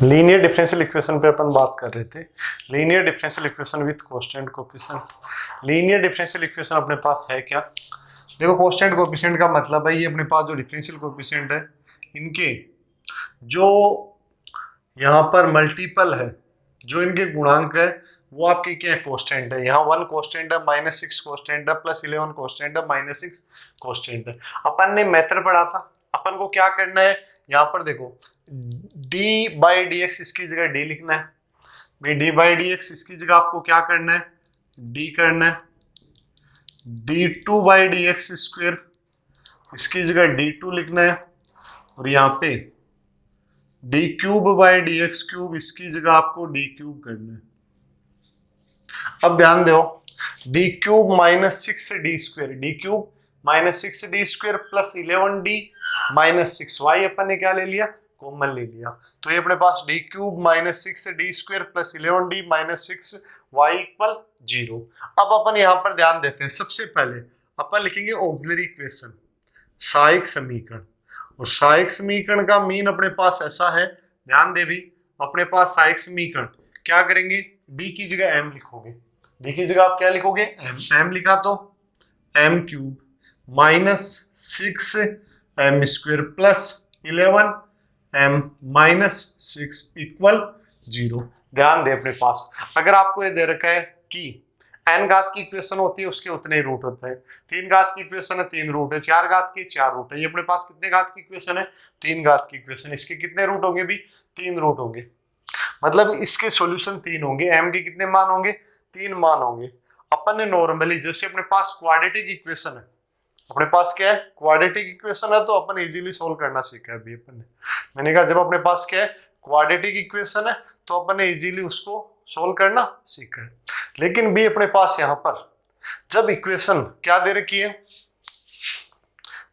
Linear differential equation पे अपन बात कर रहे थे। Linear differential equation with coefficient coefficient. Linear differential equation अपने पास है क्या? देखो, कोफिशिएंट कोफिशिएंट का मतलब है ये अपने पास जो डिफरेंशियल कोफिशिएंट है इनके जो यहाँ पर मल्टीपल है, जो इनके गुणांक है वो आपके क्या है? कोस्टेंट है। यहाँ 1 कोस्टेंट है, -6 कोस्टेंट है, +11 कोस्टेंट है, -6 कोस्टेंट है। अपन ने मेथड पढ़ा था, अपन को क्या करना है? यहाँ पर देखो d/dx इसकी जगह d लिखना है भाई। d/dx इसकी जगह आपको क्या करना है? d करना है। d2/dx स्क्वायर इसकी जगह d2 लिखना है। और यहाँ पे d3/dx³ इसकी जगह आपको d³ करना है। अब ध्यान दो, d³ -6d², d³ -6d² +11d -6y अपन ने क्या ले लिया? कॉमन ले लिया। तो ये अपने पास d³ -6d² +11d -6y = 0। अब अपन यहाँ पर ध्यान देते हैं, सबसे पहले अपन लिखेंगे ऑक्सिलरी इक्वेशन, सहायक समीकरण। और सहायक समीकरण का मीन अपने पास ऐसा है, ध्यान दे भी, अपने पास सहायक समीकरण क्या करेंगे? d की जगह m लिखोगे। d की जगह आप क्या लिखोगे? m लिखा तो m³ -6m² +11m -6 = 0। ध्यान दे अपने पास, अगर आपको ये दे रखा है कि n घात की इक्वेशन होती है उसके उतने ही रूट होते हैं, 3 घात की इक्वेशन है 3 रूट है, 4 घात की 4 रूट है। ये अपने पास कितने घात की इक्वेशन है? 3 घात की इक्वेशन। इसके कितने रूट होंगे भी? 3 रूट होंगे, मतलब इसके सॉल्यूशन 3 होंगे। m के कितने मान होंगे? 3 मान होंगे। अपन ने नॉर्मली जैसे अपने पास क्वाड्रेटिक इक्वेशन है, अपने पास क्या है? क्वाड्रेटिक इक्वेशन है, तो अपन इजीली सोल्व करना सीखा है अभी अपन ने। मैंने कहा जब अपने पास क्या है? क्वाड्रेटिक इक्वेशन है, तो अपन ने इजीली उसको सोल्व करना सीखा है। लेकिन भी अपने पास यहाँ पर जब इक्वेशन क्या दे रखी है?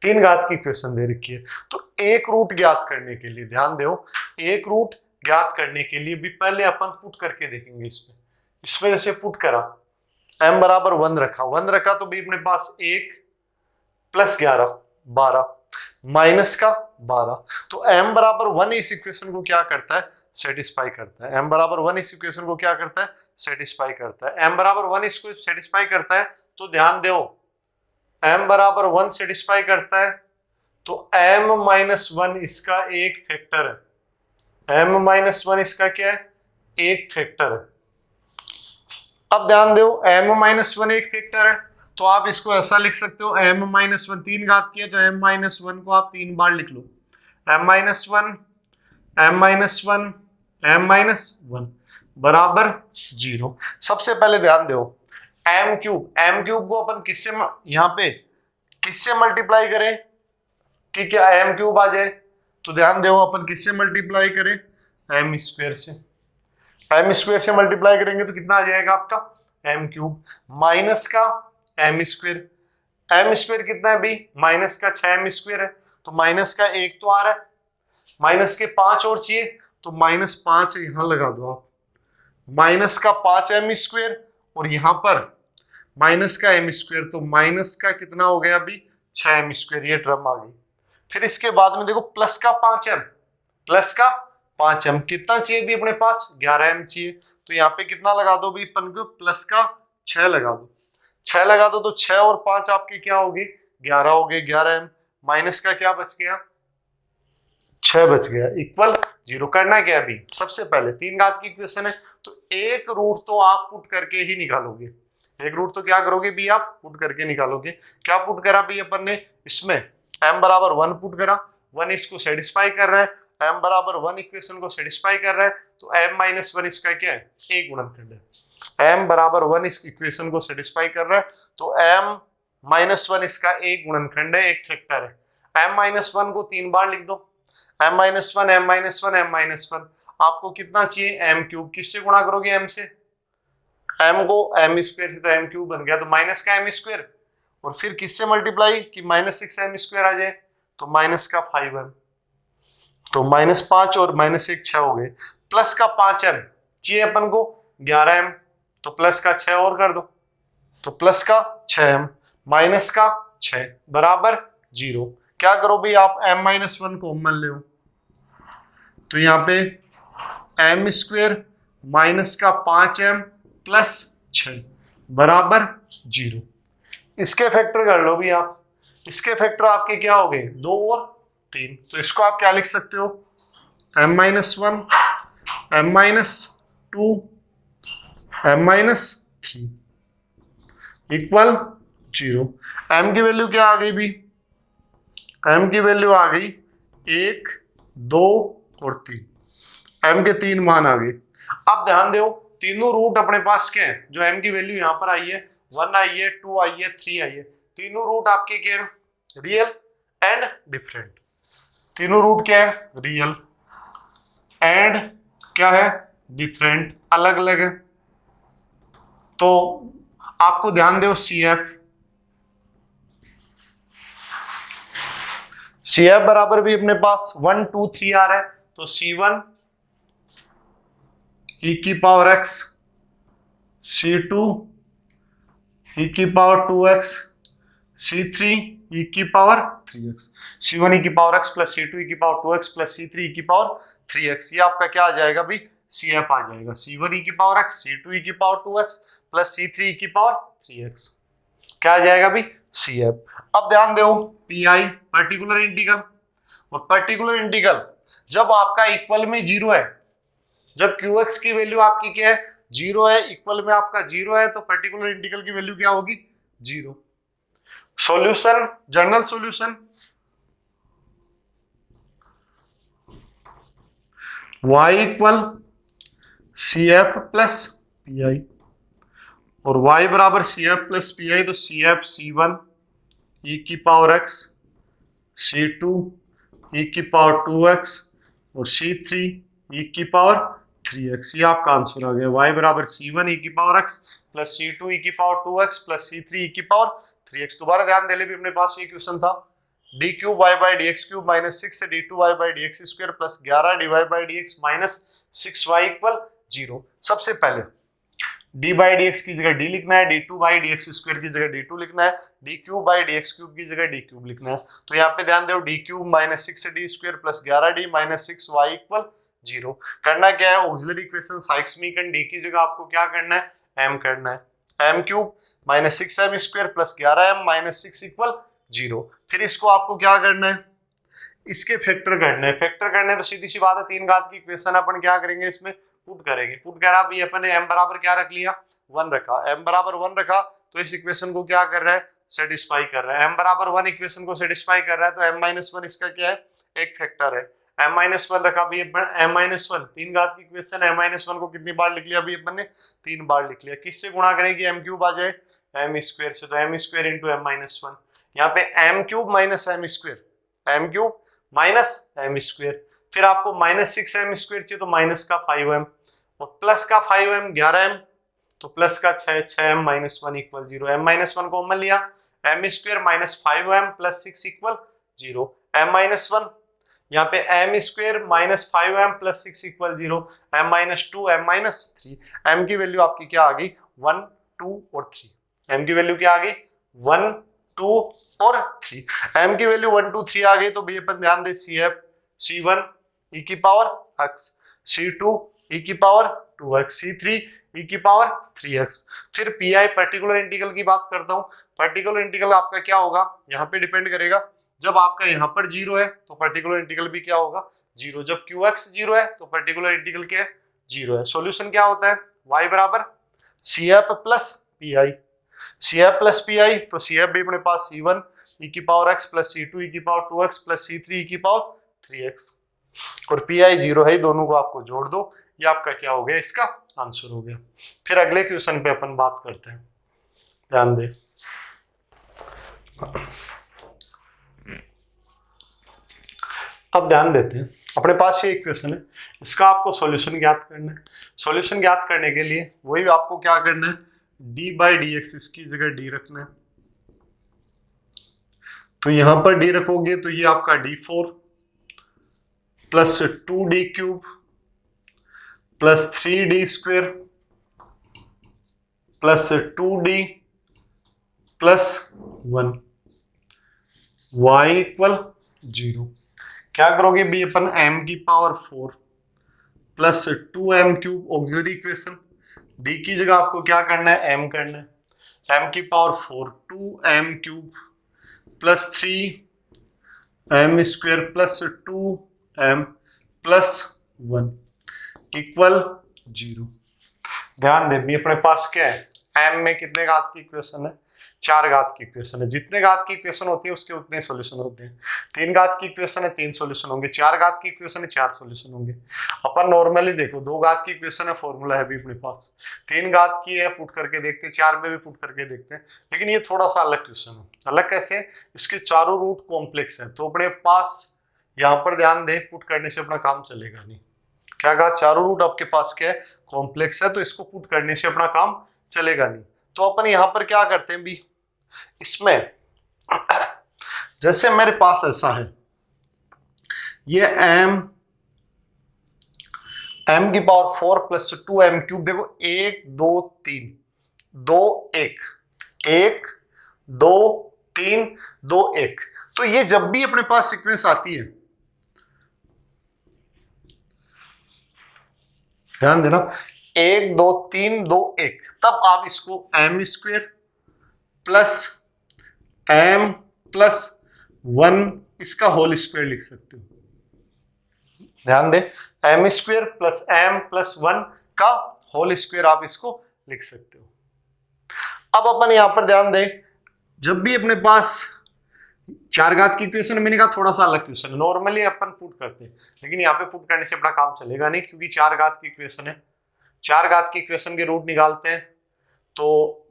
3 घात की इक्वेशन दे रखी है, तो एक रूट ज्ञात करने के लिए, ध्यान दो, एक रूट ज्ञात करने के लिए भी पहले अपन पुट करके देखेंगे। इसमें जैसे पुट करा, m बराबर 1 रखा, 1 रखा तो भी अपने पास 1 + 11 12 माइनस का 12, तो m बराबर 1 इस इक्वेशन को क्या करता है? सेटिस्फाई करता है। m बराबर 1 इस इक्वेशन को क्या करता है? सेटिस्फाई करता है। m बराबर 1 इसको सेटिस्फाई करता है, तो ध्यान दो, m बराबर 1 सेटिस्फाई करता है तो m-1 इसका एक फैक्टर है। m-1 इसका क्या है? एक फैक्टर है। अब ध्यान दो, m-1 एक फैक्टर है, तो आप इसको ऐसा लिख सकते हो, m-1 3 घात की है, तो m-1 को आप 3 बार लिख लो। m-1 m-1 m-1 बराबर 0। सबसे पहले ध्यान दो, m³ को अपन किससे यहाँ पे किससे मल्टीप्लाई करें कि क्या m³ आ जाए? तो ध्यान दो, अपन किससे मल्टीप्लाई करें? m² से। m² से मल्टीप्लाई करेंगे तो कितना आ जाएगा आपका? m³ माइनस का m²। m² कितना है भी? माइनस का 6m² है, तो माइनस का 1 तो आ रहा है, माइनस के 5 और चाहिए, तो -5 यहां लगा दो आप। माइनस का 5m² और यहाँ पर माइनस का m², तो माइनस का कितना हो गया अभी? 6m²। ये टर्म आ गई। फिर इसके बाद में देखो प्लस का 5m, प्लस का 5m कितना चाहिए भी अपने पास? 11m चाहिए, तो यहाँ पे कितना लगा दो भी अपन को? प्लस का 6 लगा दो। 6 लगा दो तो 6 और 5 आपके क्या हो गए? 11 हो गए। 11m माइनस का क्या बच गया? 6 बच गया, इक्वल 0। करना क्या अभी? सबसे पहले 3 घात की इक्वेशन है, तो एक रूट तो आप पुट करके ही निकालोगे। एक रूट तो क्या करोगे भी? आप पुट करके निकालोगे। क्या पुट करा भी अपन ने? इसमें m बराबर 1 पुट करा, 1 इसको सेटिस्फाई कर रहा है, m बराबर 1 इक्वेशन को सेटिस्फाई कर रहा है, तो m-1 इसका क्या है? एक गुणनखंड है। m बराबर 1 इस इक्वेशन को सेटिस्फाई कर रहा है, तो m-1 इसका एक गुणनखंड है, एक फैक्टर है। m-1 को 3 बार लिख दो, m-1 m-1 m-1। आपको कितना चाहिए? m³ किससे गुणा करोगे? m से। m को m² से, तो m³ बन गया, तो माइनस का m², और फिर किससे मल्टीप्लाई कि -6m² आ जाए, तो माइनस का 5m, तो -5 और -1 6 हो गए। प्लस का 5m चाहिए अपन को 11m, तो प्लस का 6 और कर दो, तो प्लस का 6m माइनस का 6 बराबर 0। क्या करो भाई आप? m-1 कॉमन ले, तो यहाँ पे एम स्क्वेयर माइनस का 5m प्लस 6 बराबर 0। इसके फैक्टर कर लो भी आप। इसके फैक्टर आपके क्या हो गए 2 और 3। तो इसको आप क्या लिख सकते हो m minus 1 m minus 2 m minus 3 equal 0। m की वैल्यू क्या आ गई भी, m की वैल्यू आ गई 1 2 और 3। m के 3 मान आ गए। अब ध्यान दो तीनों रूट अपने पास क्या है, जो m की वैल्यू यहाँ पर आई है 1 आई है 2 आई है 3 आई है, तीनों रूट आपके क्या है रियल एंड डिफरेंट। तीनों रूट क्या है रियल एंड क्या है डिफरेंट, अलग अलग है। तो आपको ध्यान दो CF बराबर भी अपने पास 1 2 3 आ रहा है, तो C1 e की पावर x, C2 e की पावर 2x, C3 e की पावर 3x। C1 e की power x plus C2 e की power 2x plus C3 e की पावर 3x। ये आपका क्या आ जाएगा भी CF आ जाएगा। C1 e की पावर x, C2 e की power 2x plus C3 e की पावर 3x क्या आ जाएगा भी CF। अब ध्यान दो PI पर्टिकुलर इंटीग्रल, और पर्टिकुलर इंटीग्रल जब आपका इक्वल में 0 है, जब QX की वैल्यू आपकी क्या है 0 है, इक्वल में आपका 0 है, तो पर्टिकुलर इंटीग्रल की वैल्यू क्या होगी 0। Solution general solution y equal CF plus PI, और y बराबर CF प्लस PI, तो CF C1 e की पावर x, C2 e की पावर 2x और C3 e की पावर 3x। ये आपका आंसर आ गया। y बराबर C1 e की power x plus C2 e की power 2x plus C3 e की पावर 3x। दोबारा ध्यान देने भी अपने पास ये क्वेश्चन था d cube y by D x cube minus 6 d2y by D x square plus 11 dy by D x minus 6y equal 0। सबसे पहले d बाई डी एक्स की जगह d लिखना है, d2 by D x square की जगह d2 लिखना है, d cube by D x cube की जगह d क्यूब लिखना है। तो यहाँ पे ध्यान दो d cube minus 6d square plus 11d minus 6y equal 0। करना क्या है ऑक्सिलरी इक्वेशन साइक्स में d की जगह आपको क्या करना है m करना है। m cube minus 6m square plus 11m minus 6 equal 0। फिर इसको आपको क्या करना है इसके फैक्टर करना है। फैक्टर करने तो सीधी सी बात है 3 घात की इक्वेशन अपन क्या करेंगे इसमें पुट करेंगे। पुट करा भी अपन ने m बराबर क्या रख लिया 1 रखा, m बराबर 1 रखा तो इस इक्वेशन को क्या कर रहा है सेटिस्फाई कर रहा है। m बराबर 1 इक्वेशन को सेटिस्फाई कर रहा है तो m माइनस 1 इसका क्या है एक फैक्टर है। m माइनस 1 रखा भी m माइनस 1 3 घात की इक्वेशन m माइनस 1 को कितनी बार लिख लिया अभी अपन ने 3 बार लिख लिया। किससे गुणा करेंगे m क्यूब आ जाए m स्क्वायर से, तो m square into m minus 1। यहाँ पे m cube minus m square, m cube minus m square, फिर आपको माइनस 6m स्क्वायर चाहिए तो माइनस का 5m और प्लस का 5m 11m तो प्लस का 6m minus 1 equal 0। m minus 1 common लिया m square minus 5m plus 6 equal 0। m minus 1 यहाँ पे m square minus 5m plus 6 equal 0, m minus 2 m minus 3। m की value आपकी क्या आ गई 1 2 और 3। m की वैल्यू क्या आ गई 1 2 और 3। m की वैल्यू 1 2 3 आ गई तो भैया अपन ध्यान दे CF C1 e की पावर x, C2 e की पावर 2x, C3 e की पावर 3x। फिर PI पर्टिकुलर इंटीग्रल की बात करता हूँ। पर्टिकुलर इंटीग्रल आपका क्या होगा यहाँ पे डिपेंड करेगा, जब आपका यहाँ पर 0 है तो पर्टिकुलर इंटीग्रल भी क्या होगा 0, जब QX 0 है तो पर्टिकुलर इंटीग्रल क्या है 0 है। सॉल्यूशन क्या होता है y बराबर CF plus PI, CF plus PI तो CF भी अपने पास C1 e की power x plus C2 e की power 2x plus C3 e की पावर 3x और PI 0 है, दोनों को आपको जोड़ दो, ये आपका क्या हो गया इसका आंसर हो गया। फिर अगले क्वेश्चन पे अपन बात करते हैं, ध्यान दे। अब ध्यान देते हैं अपने पास ये एक क्वेश्चन है, इसका आपको सॉल्यूशन ज्ञात करना है। सॉल्यूशन ज्ञात करने के लिए वही आपको क्या करना है d बाई डी एक्स इसकी जगह d रखना है। तो यहां पर d रखोगे तो ये आपका d4 plus 2d cube plus 3d square plus 2d plus 1 y equal 0। क्या करोगे भी अपन m की power 4 plus 2m³ auxiliary equation. D की जगह आपको क्या करना है, m करना है, m की power 4 2m³ plus 3m² plus 2m plus 1 equal 0। ध्यान दें अपने पास क्या है, m में कितने घात की इक्वेशन है, 4 घात की इक्वेशन है। जितने घात की इक्वेशन होती है उसके उतने सॉल्यूशन होते हैं। 3 घात की इक्वेशन है 3 सॉल्यूशन होंगे, 4 घात की इक्वेशन है 4 सॉल्यूशन होंगे। अपन नॉर्मली देखो 2 घात की इक्वेशन है, फॉर्मूला है भी अपने पास, 3 घात की है पुट करके देखते हैं, 4 में भी पुट करके देखते हैं। लेकिन ये थोड़ा सा अलग क्वेश्चन है। अलग कैसे, इसके चारों रूट कॉम्प्लेक्स है, तो अपने पास यहाँ पर ध्यान दे पुट करने से अपना काम चलेगा नहीं। क्या कहा, चारों रूट आपके पास क्या है, कॉम्प्लेक्स है, तो इसको पुट करने से अपना काम चलेगा नहीं। तो अपन यहाँ पर क्या करते हैं भी, इसमें जैसे मेरे पास ऐसा है, ये m की पावर 4 प्लस 2m³, देखो 1 2 3 2 1 1 2 3 2 1। तो ये जब भी अपने पास सीक्वेंस आती है, ध्यान देना 1 2 3 2 1, तब आप इसको m² प्लस m प्लस 1 इसका होल स्क्वायर लिख सकते हो। ध्यान दे m² प्लस m प्लस 1 का होल स्क्वायर आप इसको लिख सकते हो। अब अपन यहां पर ध्यान दे, जब भी अपने पास 4 घात की इक्वेशन, मैंने कहा थोड़ा सा अलग क्वेश्चन है, नॉर्मली अपन पुट करते हैं, लेकिन यहाँ पे पुट करने से अपना काम चलेगा नहीं, क्योंकि 4 घात की इक्वेशन है। 4 घात की इक्वेशन के रूट निकालते हैं, तो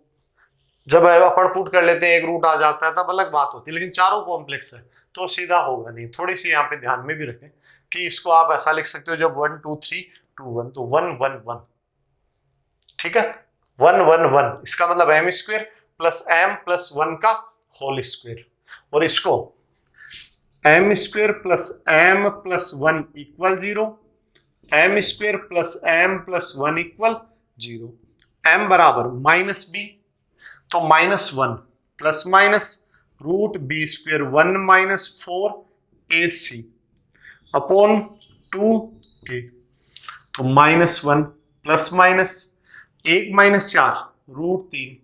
जब अपन पुट कर लेते हैं एक रूट आ जाता है तब अलग बात होती है, लेकिन चारों कॉम्प्लेक्स है तो सीधा होगा नहीं। थोड़ी सी यहाँ पे ध्यान में भी रखें कि इसको आप ऐसा लिख सकते हो, जब 1 2 3 2 1 तो 1 1 1, ठीक है, 1 1 1, इसका मतलब m² प्लस m प्लस 1 का होल स्क्वायर, और इसको m² plus m plus 1 equal 0, m² plus m plus 1 equal 0, m बराबर -b, तो -1 plus minus root b² 1 minus 4ac upon 2a, तो -1 plus minus 1 minus 4 root 3,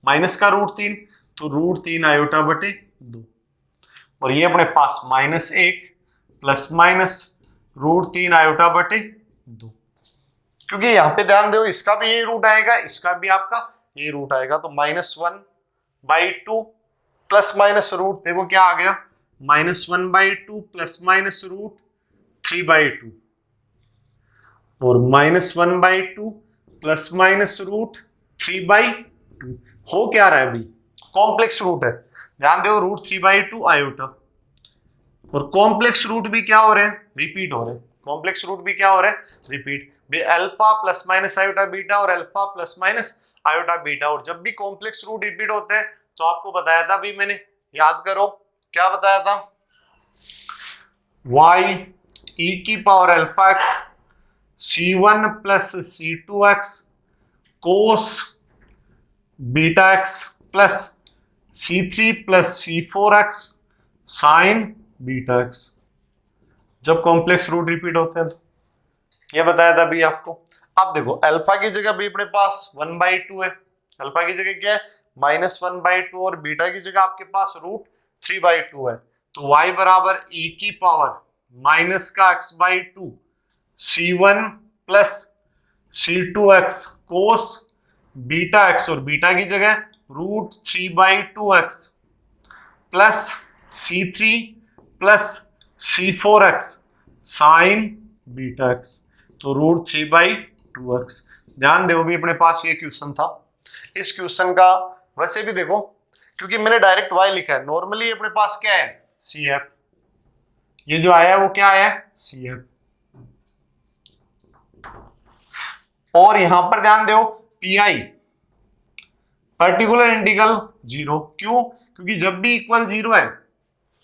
minus का root 3 तो root 3 iota बटे 2, और ये अपने पास -1 प्लस माइनस रूट 3 आयोटा बटे 2, क्योंकि यहाँ पे ध्यान दो इसका भी ये रूट आएगा, इसका भी आपका ये रूट आएगा, तो -1/2 प्लस माइनस रूट, देखो क्या आ गया, -1/2 प्लस माइनस रूट 3/2, और -1/2 प्लस माइनस रूट 3/2 हो क्या रहा है अभी, कॉम्प्लेक्स रूट है। ध्यान दो रूट 3/2 आयोटा, और कॉम्प्लेक्स रूट भी क्या हो रहे हैं, रिपीट हो रहे हैं। कॉम्प्लेक्स रूट भी क्या हो रहे हैं, repeat. Alpha plus minus iota beta और alpha plus minus iota beta, और जब भी कॉम्प्लेक्स रूट रिपीट होते हैं तो आपको बताया था भी मैंने, याद करो क्या बताया था, y e की power alpha x c1 plus c2x cos beta x plus c3 plus c4x sine beta x, जब कॉम्प्लेक्स रूट रिपीट होते हैं तो ये बताया था भी आपको। अब देखो अल्फा की जगह भी अपने पास 1/2 है, अल्फा की जगह क्या है -1/2, और बीटा की जगह आपके पास रूट 3/2 है, तो y बराबर e की पावर माइनस का x/2 c1 plus c2x cos beta x, और बीटा की जगह root 3/2x plus c3 plus c4x sine beta x, तो रूट 3/2x। ध्यान दो भी अपने पास ये क्वेश्चन था, इस क्वेश्चन का वैसे भी देखो, क्योंकि मैंने डायरेक्ट y लिखा है, नॉर्मली अपने पास क्या है CF, ये जो आया है वो क्या आया है CF, और यहां पर ध्यान दो PI पर्टिकुलर इंटीग्रल 0, क्यों, क्योंकि जब भी इक्वल 0 है,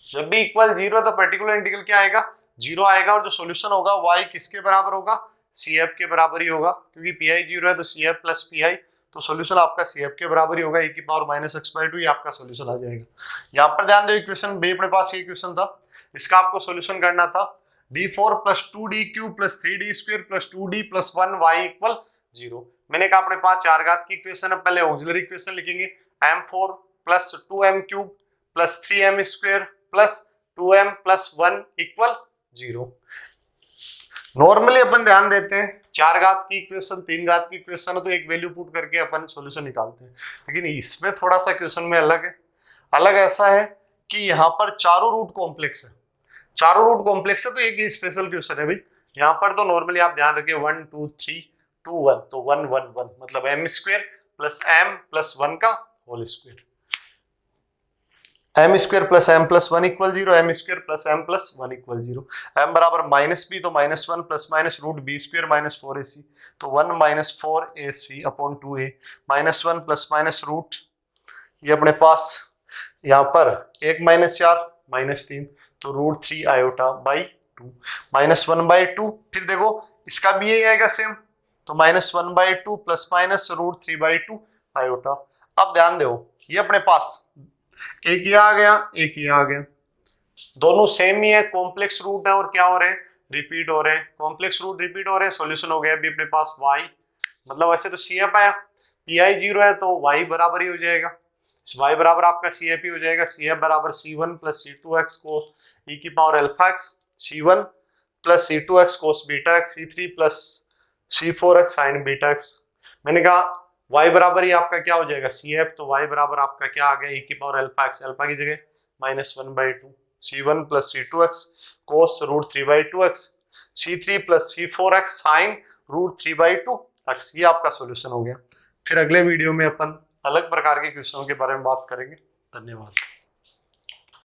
जब भी इक्वल 0 है तो पर्टिकुलर इंटीग्रल क्या आएगा 0 आएगा, और जो सॉल्यूशन होगा y किसके बराबर होगा, CF के बराबर ही होगा, क्योंकि PI 0 है तो CF प्लस PI, तो सॉल्यूशन आपका CF के बराबर ही होगा, e की पावर माइनस x/2, ये आपका सॉल्यूशन आ जाएगा। यहाँ पर ध्यान दो इक्वेशन बी अपने पास ये क्वेश्चन था, इसका आपको सॉल्यूशन करना था, d4 plus 2d³ plus 3d² plus 2d plus 1y equal 0। मैंने कहा अपने पास चार घात की इक्वेशन है, पहले ऑक्सिलरी इक्वेशन लिखेंगे m4 plus 2m³ plus 3m² plus 2m plus 1 equal 0। Normally अपन ध्यान देते हैं चार घात की इक्वेशन तीन घात की इक्वेशन है तो एक वैल्यू पुट करके अपन सॉल्यूशन निकालते हैं, लेकिन इसमें थोड़ा सा क्वेश्चन में अलग है। अलग ऐसा है कि यहाँ पर चारों रूट कॉम्प्लेक्स है, चारों रूट कॉम्प्लेक्स है तो एक स्पेशल क्वेश्चन है भाई। यहाँ पर तो नॉर्मली आप ध्यान रखिए 1 2 3 2 1 तो 1 1 1 मतलब m² प्लस m प्लस 1 का whole square, m² plus m plus 1 equal 0, m² plus m plus 1 equal 0। m बराबर -b तो -1 plus minus root b² minus 4ac तो 1 minus 4ac upon 2a -1 plus minus root ये अपने पास यहाँ पर 1 minus 4 -3 तो root 3 iota by 2 -1/2। फिर देखो इसका भी यही आएगा सेम तो -1/2 प्लस माइनस रूट 3/2 आयोटा। अब ध्यान दो ये अपने पास एक ये आ गया एक ये आ गया, दोनों सेम ही है, कॉम्प्लेक्स रूट है और क्या हो रहे हैं रिपीट हो रहे हैं, कॉम्प्लेक्स रूट रिपीट हो रहे हैं। सॉल्यूशन हो गया अभी अपने पास y मतलब वैसे तो CF आया pi 0 है तो y बराबर ही हो जाएगा, y बराबर आपका CF ही हो जाएगा, CF बराबर C1 प्लस C2x कोस e की power alpha x, C1 plus C2x cos beta x, C3 plus C4x sine beta x। मैंने कहा y बराबर ही आपका क्या हो जाएगा CF तो y बराबर आपका क्या आ गया e की पावर अल्फा x, अल्फा की जगह -1/2 C1 plus C2x cos root 3/2x, C3 plus C4x sine root 3/2x। ये आपका सॉल्यूशन हो गया। फिर अगले वीडियो में अपन अलग प्रकार के क्वेश्चनों के बारे में बात करेंगे। धन्यवाद।